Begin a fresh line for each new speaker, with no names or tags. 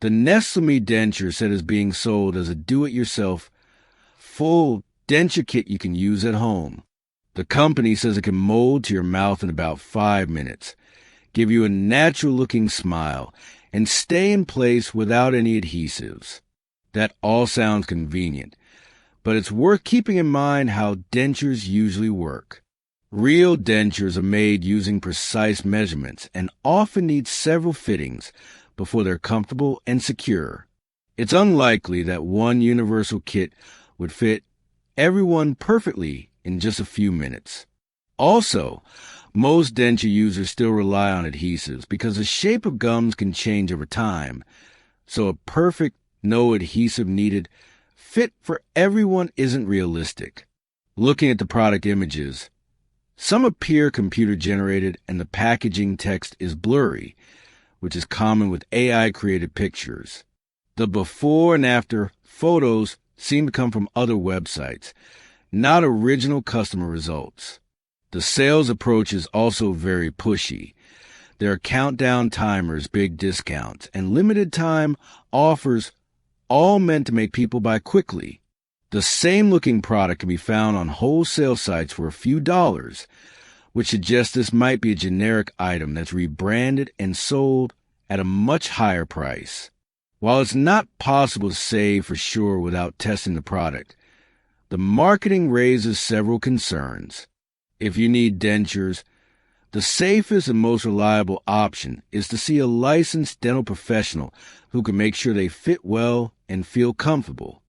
The NESLEMY Denture set is being sold as a do-it-yourself full denture kit you can use at home. The company says it can mold to your mouth in about 5 minutes, give you a natural-looking smile, and stay in place without any adhesives. That all sounds convenient, but it's worth keeping in mind how dentures usually work. Real dentures are made using precise measurements and often need several fittings before they're comfortable and secure. It's unlikely that one universal kit would fit everyone perfectly in just a few minutes. Also, most denture users still rely on adhesives because the shape of gums can change over time, so a perfect, no adhesive needed fit for everyone isn't realistic. Looking at the product images, some appear computer-generated and the packaging text is blurry, which is common with AI-created pictures. The before and after photos seem to come from other websites, not original customer results. The sales approach is also very pushy. There are countdown timers, big discounts, and limited time offers, all meant to make people buy quickly. The same looking product can be found on wholesale sites for a few dollars, which suggests this might be a generic item that's rebranded and sold at a much higher price. While it's not possible to say for sure without testing the product, the marketing raises several concerns. If you need dentures, the safest and most reliable option is to see a licensed dental professional who can make sure they fit well and feel comfortable.